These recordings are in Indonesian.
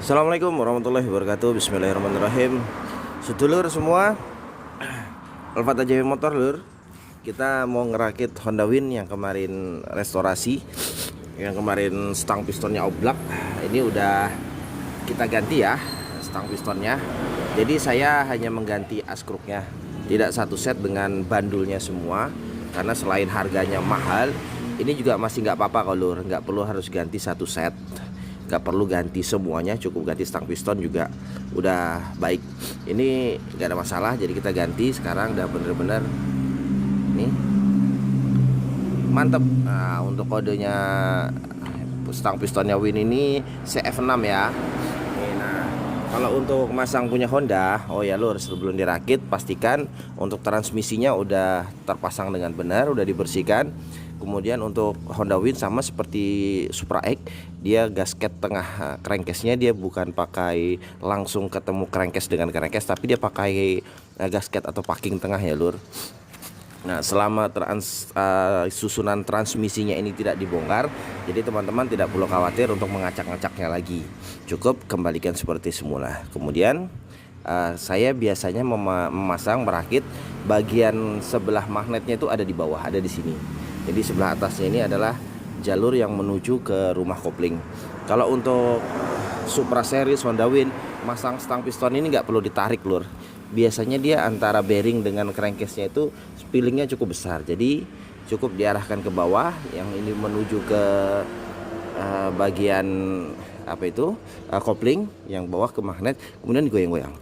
Assalamualaikum warahmatullahi wabarakatuh. Bismillahirrahmanirrahim. Sedulur semua, Alfata JW Motor lur. Kita mau ngerakit Honda Win yang kemarin restorasi, yang kemarin stang pistonnya oblak. Ini udah kita ganti ya stang pistonnya. Jadi saya hanya mengganti askruknya, tidak satu set dengan bandulnya semua. Karena selain harganya mahal, ini juga masih nggak apa-apa kalau lur, nggak perlu harus ganti satu set. Gak perlu ganti semuanya, cukup ganti stang piston juga udah baik. Ini gak ada masalah, jadi kita ganti sekarang udah bener-bener nih mantep. Nah, untuk kodenya stang pistonnya Win ini CF6 ya. Nah, kalau untuk masang punya Honda, oh ya lur, sebelum dirakit pastikan untuk transmisinya udah terpasang dengan benar, udah dibersihkan. Kemudian untuk Honda Win sama seperti Supra X, dia gasket tengah crankcase-nya dia bukan pakai langsung ketemu crankcase dengan crankcase, tapi dia pakai gasket atau packing tengah ya lur. Nah, selama susunan transmisinya ini tidak dibongkar, jadi teman-teman tidak perlu khawatir untuk mengacak-ngacaknya lagi. Cukup kembalikan seperti semula. Kemudian saya biasanya merakit bagian sebelah magnetnya itu ada di bawah, ada di sini. Jadi sebelah atasnya ini adalah jalur yang menuju ke rumah kopling. Kalau untuk Supra series Honda Win, masang stang piston ini nggak perlu ditarik lur. Biasanya dia antara bearing dengan crankcase-nya itu spillingnya cukup besar. Jadi cukup diarahkan ke bawah, yang ini menuju ke bagian apa itu kopling, yang bawah ke magnet, kemudian digoyang-goyang.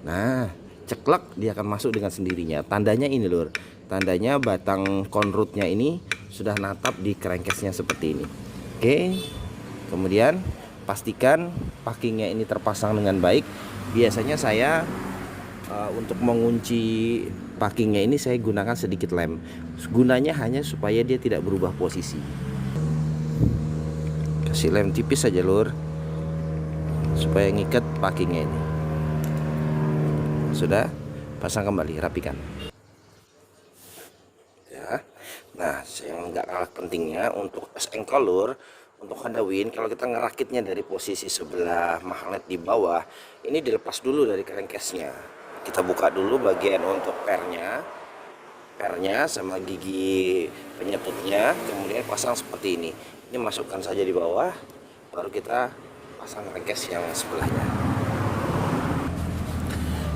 Nah, ceklek dia akan masuk dengan sendirinya. Tandanya ini lur, tandanya batang konrutnya ini sudah natap di crankcase-nya seperti ini. Oke, kemudian pastikan packingnya ini terpasang dengan baik. Biasanya saya untuk mengunci packingnya ini saya gunakan sedikit lem. Gunanya hanya supaya dia tidak berubah posisi. Kasih lem tipis saja lur, supaya ngikat packingnya ini. Sudah, pasang kembali, rapikan. Nah, yang nggak kalah pentingnya untuk engkol lur, untuk Honda Win, kalau kita ngerakitnya dari posisi sebelah magnet di bawah, ini dilepas dulu dari crankcase-nya. Kita buka dulu bagian untuk pernya sama gigi penyetupnya, kemudian pasang seperti ini. Ini masukkan saja di bawah, baru kita pasang crankcase yang sebelahnya.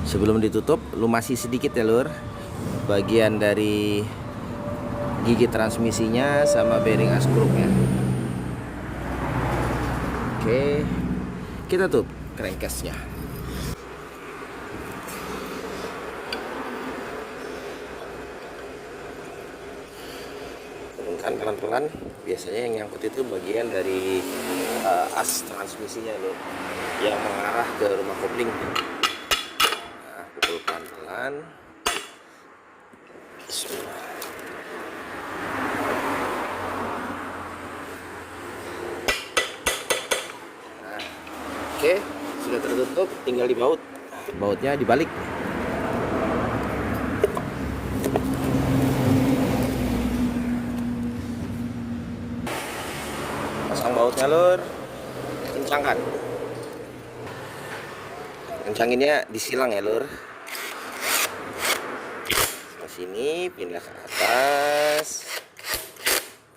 Sebelum ditutup, lumasi sedikit ya lur, bagian dari gigi transmisinya sama bearing askruknya. Oke, kita tutup crankcase-nya. Turunkan pelan-pelan. Biasanya yang nyangkut itu bagian dari as transmisinya loh, yang mengarah ke rumah kopling. Nah, pukul pelan-pelan. Bismillah. Oke, sudah tertutup, tinggal dibaut. Bautnya dibalik. Pasang bautnya lur, kencangkan. Kencanginnya disilang ya lur. Ke sini, pindah ke atas,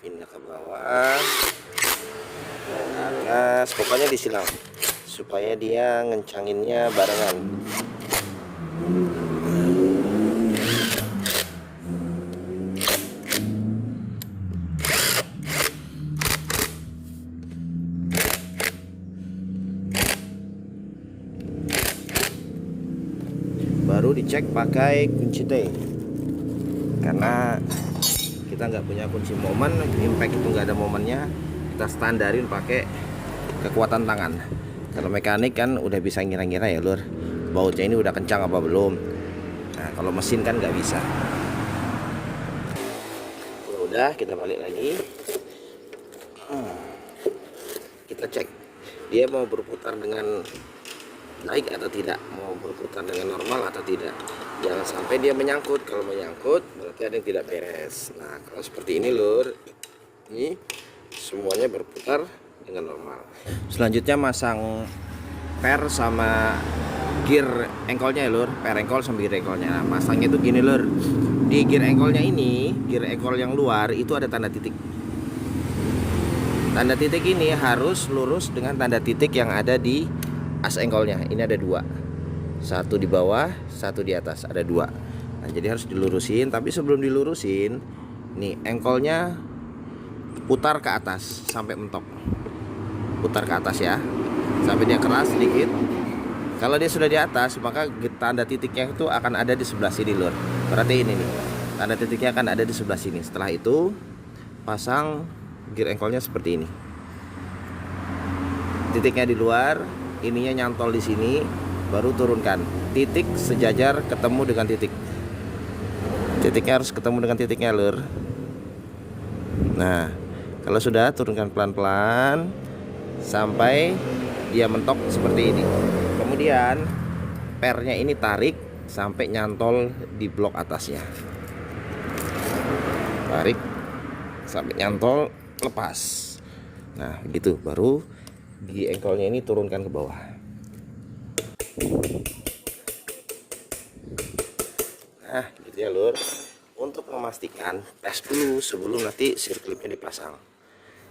pindah ke bawah, ke atas, pokoknya disilang supaya dia ngencanginnya barengan. Baru dicek pakai kunci T, karena kita nggak punya kunci momen, impact itu nggak ada momennya, kita standarin pakai kekuatan tangan. Kalau mekanik kan udah bisa ngira-ngira ya lur, bautnya ini udah kencang apa belum. Nah, kalau mesin kan nggak bisa. Udah, kita balik lagi. Kita cek dia mau berputar dengan baik atau tidak, mau berputar dengan normal atau tidak. Jangan sampai dia menyangkut. Kalau menyangkut berarti ada yang tidak beres. Nah, kalau seperti ini lur, ini semuanya berputar dengan normal. Selanjutnya masang per sama gear engkolnya ya lur, per engkol sama gear engkolnya. Nah, masangnya itu gini lur, di gear engkolnya ini, gear engkol yang luar itu ada tanda titik. Tanda titik ini harus lurus dengan tanda titik yang ada di as engkolnya. Ini ada dua, satu di bawah, satu di atas, ada dua. Nah, jadi harus dilurusin. Tapi sebelum dilurusin, nih engkolnya putar ke atas sampai mentok, putar ke atas ya, sampai dia keras sedikit. Kalau dia sudah di atas, maka tanda titiknya itu akan ada di sebelah sini lur. Berarti ini nih, tanda titiknya akan ada di sebelah sini. Setelah itu pasang gear engkolnya seperti ini. Titiknya di luar, ininya nyantol di sini, baru turunkan. Titik sejajar ketemu dengan titik. Titiknya harus ketemu dengan titiknya lur. Nah, kalau sudah, turunkan pelan-pelan sampai dia mentok seperti ini. Kemudian pernya ini tarik sampai nyantol di blok atasnya. Tarik sampai nyantol, lepas. Nah, gitu baru di engkolnya ini turunkan ke bawah. Nah, gitu ya lur. Untuk memastikan, tes dulu sebelum nanti sirklipnya dipasang.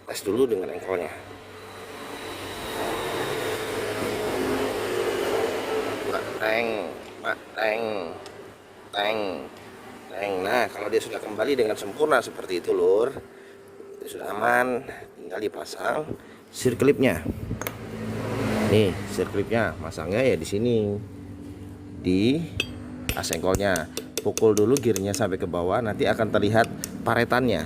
Tes dulu dengan engkolnya. Teng. Nah, kalau dia sudah kembali dengan sempurna seperti itu lur, itu sudah aman. Tinggal dipasang sirklipnya. Nih, sirklipnya masangnya ya di sini, di as engkolnya. Pukul dulu gearnya sampai ke bawah, nanti akan terlihat paretannya.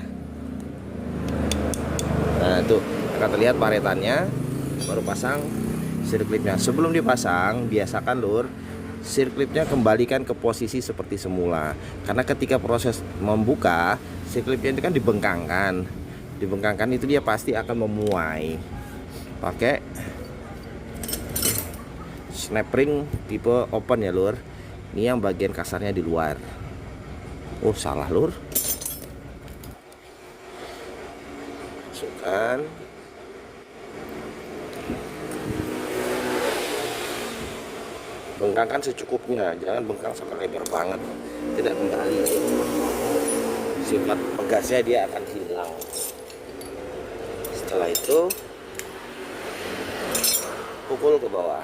Nah, itu akan terlihat paretannya, baru pasang sirklipnya. Sebelum dipasang, biasakan lur, sirklipnya kembalikan ke posisi seperti semula. Karena ketika proses membuka, sirklipnya itu kan dibengkangkan. Dibengkangkan itu dia pasti akan memuai. Pakai snap ring tipe open ya lur. Ini yang bagian kasarnya di luar. Oh, salah lur. Masukkan. Bengkangkan secukupnya, jangan bengkang sampai lebar banget, tidak kembali. Sifat pegasnya dia akan hilang. Setelah itu pukul ke bawah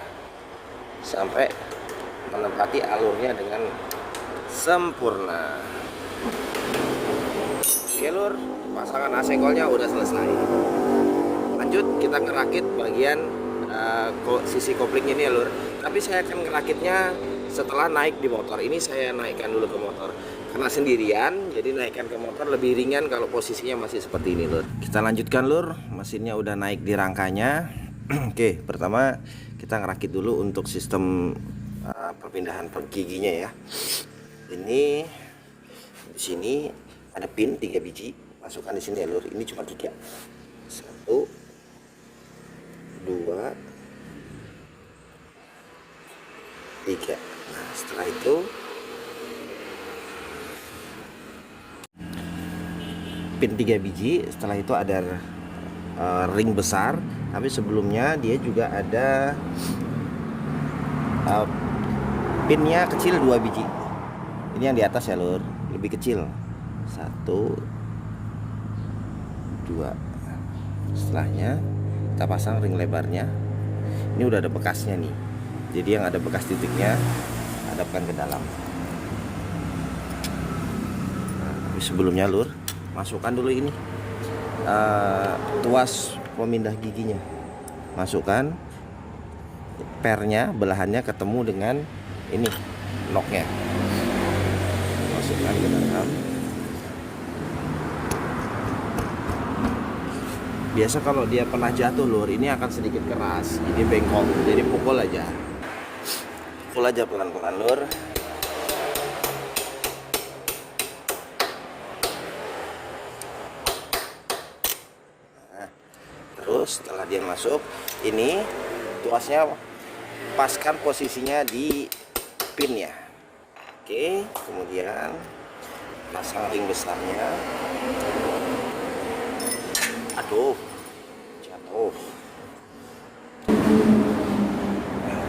sampai menempati alurnya dengan sempurna. Oke lur, pasangan as engkolnya udah selesai. Lanjut kita ngerakit bagian sisi koplingnya ini ya lur. Tapi saya akan ngerakitnya setelah naik di motor. Ini saya naikkan dulu ke motor karena sendirian, jadi naikkan ke motor lebih ringan kalau posisinya masih seperti ini lur. Kita lanjutkan lur, mesinnya udah naik di rangkanya. Oke, pertama kita ngerakit dulu untuk sistem perpindahan giginya ya. Ini di sini ada pin 3 biji, masukkan di sini ya lur. Ini cuma 3. 1 2 3. Nah, setelah itu pin 3 biji, setelah itu ada ring besar, tapi sebelumnya dia juga ada pinnya kecil 2 biji. Ini yang di atas ya lur, lebih kecil. 1 2. Setelahnya kita pasang ring lebarnya. Ini udah ada bekasnya nih, jadi yang ada bekas titiknya hadapkan ke dalam. Nah, tapi sebelumnya lur, masukkan dulu ini tuas pemindah giginya. Masukkan pernya, belahannya ketemu dengan ini locknya. Masukkan ke dalam. Biasa kalau dia pernah jatuh lur, ini akan sedikit keras, jadi bengkok. Jadi pukul aja pelan-pelan lur. Nah, terus setelah dia masuk, ini tuasnya paskan posisinya di pinnya. Oke, kemudian pasang ring besarnya. Aduh, jatuh. Nah,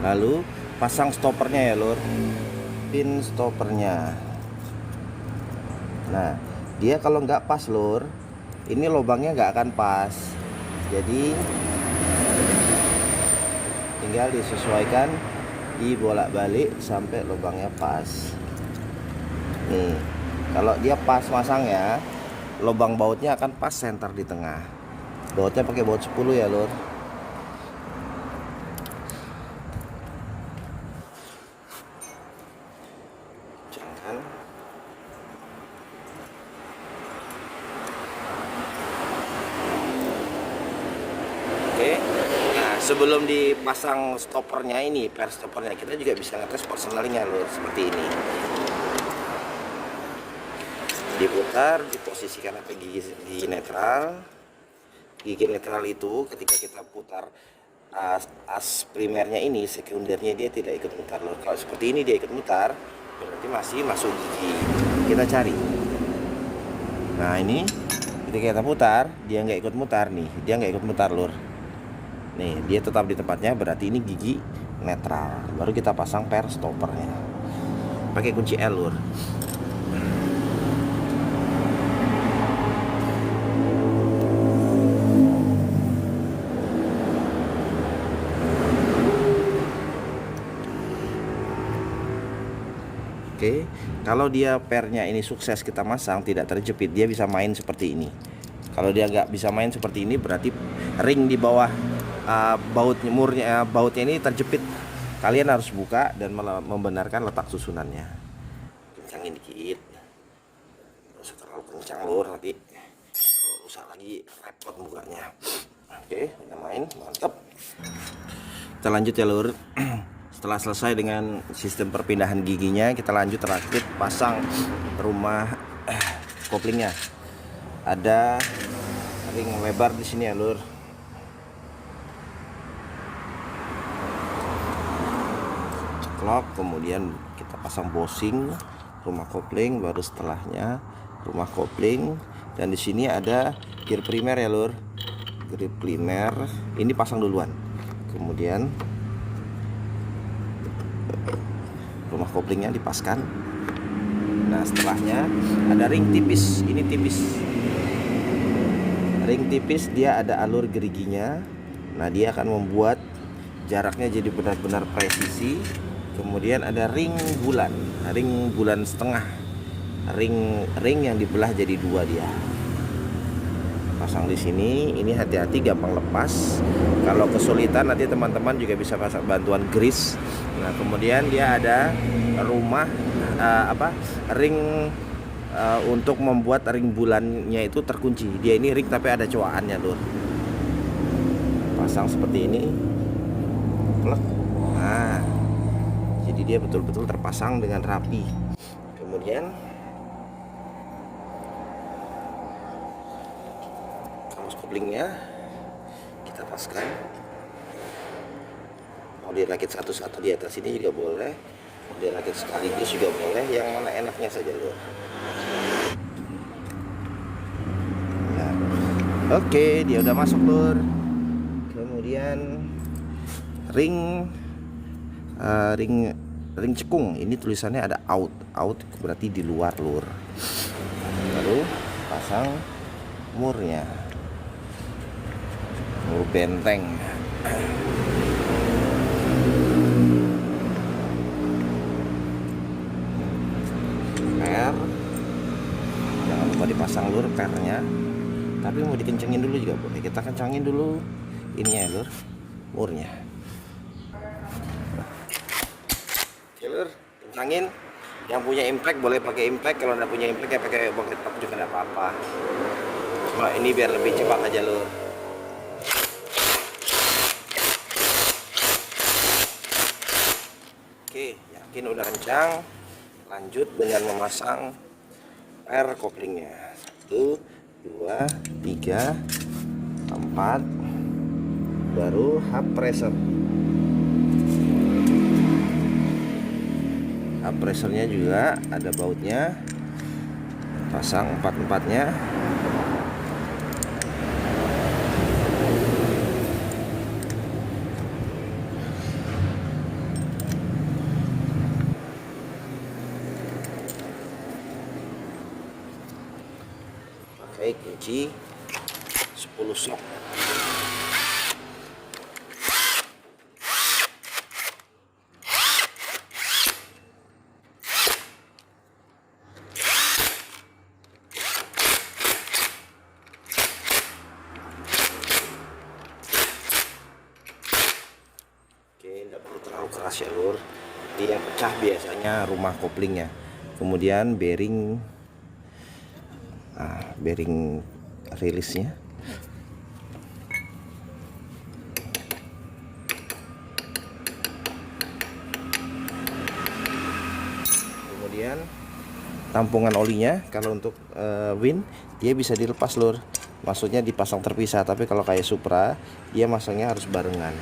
Lalu pasang stoppernya ya lur, pin stoppernya. Nah dia kalau nggak pas lur, ini lubangnya nggak akan pas, jadi tinggal disesuaikan, dibolak-balik sampai lubangnya pas. Nih kalau dia pas masangnya, lubang bautnya akan pas center di tengah. Bautnya pakai baut 10 ya lur. Jangan. Oke. Nah sebelum dipasang stoppernya ini, per stoppernya, kita juga bisa ngetes personalnya lur, seperti ini. Diputar, diposisikan sampai gigi netral. Gigi netral itu ketika kita putar as primernya ini, sekundernya dia tidak ikut mutar lur. Kalau seperti ini dia ikut mutar, berarti masih masuk gigi. Kita cari. Nah ini ketika kita putar, dia nggak ikut mutar nih, dia nggak ikut mutar lur. Nih dia tetap di tempatnya, berarti ini gigi netral. Baru kita pasang per stoppernya. Pakai kunci L lur. Oke, kalau dia pernya ini sukses kita masang tidak terjepit, dia bisa main seperti ini. Kalau dia nggak bisa main seperti ini, berarti ring di bawah bautnya ini terjepit. Kalian harus buka dan membenarkan letak susunannya. Kencangin dikit, nggak usah terlalu kencang lur, nanti kalau rusak lagi repot bukanya. Oke, udah main, mantap. Kita lanjut ya lur. Setelah selesai dengan sistem perpindahan giginya, kita lanjut rakit pasang rumah koplingnya. Ada ring lebar di sini ya lur. Ceklok, kemudian kita pasang bosing rumah kopling, baru setelahnya rumah kopling. Dan di sini ada gear primer ya lur. Gear primer ini pasang duluan. Kemudian rumah koplingnya dipaskan. Nah setelahnya ada ring tipis. Ini tipis, ring tipis, dia ada alur geriginya. Nah dia akan membuat jaraknya jadi benar-benar presisi. Kemudian ada ring bulan setengah, ring yang dibelah jadi dua dia. Pasang di sini. Ini hati-hati gampang lepas. Kalau kesulitan nanti teman-teman juga bisa pasang bantuan grease. Nah kemudian dia ada rumah ring untuk membuat ring bulannya itu terkunci. Dia ini ring tapi ada coakannya lur. Pasang seperti ini. Nah jadi dia betul-betul terpasang dengan rapi. Kemudian koplingnya kita paskan. Mau dirakit satu-satu di atas ini juga boleh, mau dirakit sekaligus juga boleh, yang mana enaknya saja lur. Nah, oke, dia udah masuk lur. Kemudian ring cekung, ini tulisannya ada out berarti di luar lur. Lalu pasang murnya, mur benteng. Per, jangan lupa dipasang lur pernya. Tapi mau dikencengin dulu juga boleh. Kita kencangin dulu ininya ya lur, murnya. Oke lur, kencangin. Yang punya impact boleh pakai impact, kalau nggak punya impact ya pakai bongket top juga nggak apa-apa. Cuma ini biar lebih cepat aja lur. Oke, yakin udah kencang. Lanjut dengan memasang per koplingnya. 1, 2, 3, 4. Baru hub pressure. Hub pressernya juga ada bautnya. Pasang 4-4-nya. pakai kunci 10 slot. Tidak perlu terlalu keras ya lur. Yang pecah biasanya rumah koplingnya, kemudian bearing rilisnya. Kemudian tampungan olinya, kalau untuk Win dia bisa dilepas lur, maksudnya dipasang terpisah, tapi kalau kayak Supra dia masangnya harus barengan.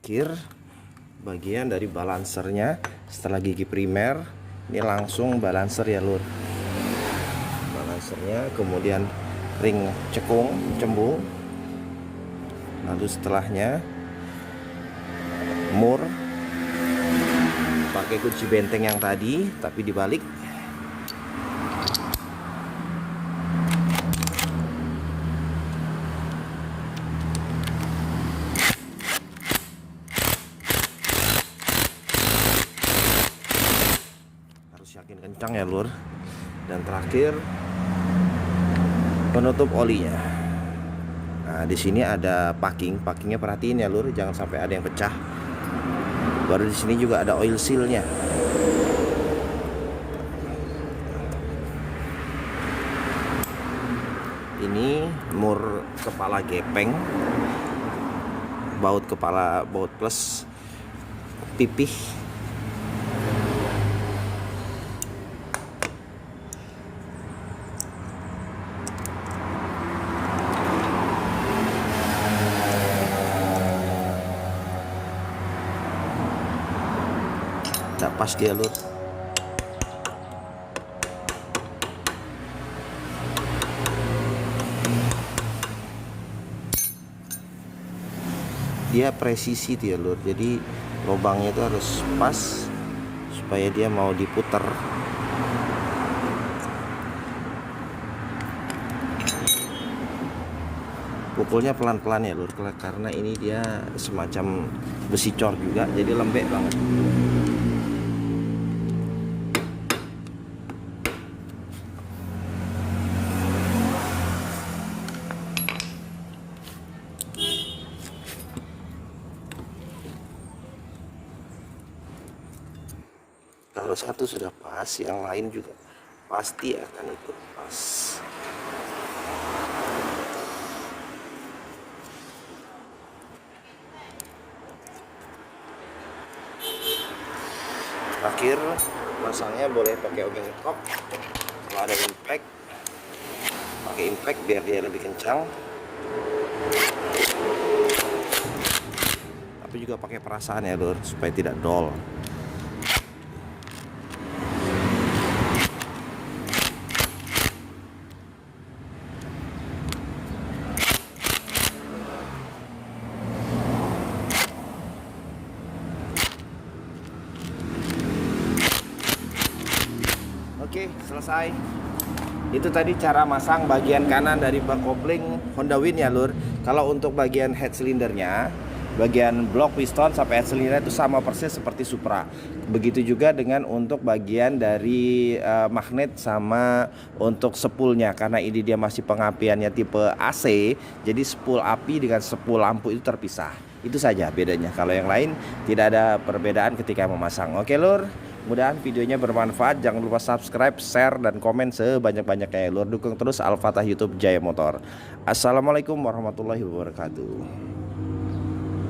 Terakhir bagian dari balancernya, setelah gigi primer ini langsung balancer ya lur. Balancernya, kemudian ring cembung, lalu setelahnya mur pakai kunci benteng yang tadi tapi dibalik. Yakin kencang ya lur. Dan terakhir penutup olinya. Nah di sini ada packingnya, perhatiin ya lur, jangan sampai ada yang pecah. Baru di sini juga ada oil sealnya. Ini mur kepala gepeng, baut plus pipih. Udah pas dia lur. Dia presisi dia lur, jadi lubangnya itu harus pas supaya dia mau diputar. Pukulnya pelan-pelan ya lur, karena ini dia semacam besi cor juga, jadi lembek banget. Kalau satu sudah pas, yang lain juga pasti akan ikut pas. Terakhir masangnya boleh pakai obeng top. Kalau ada impact, pakai impact biar dia lebih kencang. Tapi juga pakai perasaan ya lur, supaya tidak dol. Oke, selesai. Itu tadi cara masang bagian kanan dari bak kopling Honda Win ya lur. Kalau untuk bagian head silindernya, bagian blok piston sampai head cylinder itu sama persis seperti Supra. Begitu juga dengan untuk bagian dari magnet sama untuk spoolnya, karena ini dia masih pengapiannya tipe AC, jadi spool api dengan spool lampu itu terpisah. Itu saja bedanya. Kalau yang lain tidak ada perbedaan ketika memasang. Oke lur, mudah-mudahan videonya bermanfaat. Jangan lupa subscribe, share, dan komen sebanyak-banyaknya ya lur. Dukung terus Al Fatah YouTube Jaya Motor. Assalamualaikum warahmatullahi wabarakatuh.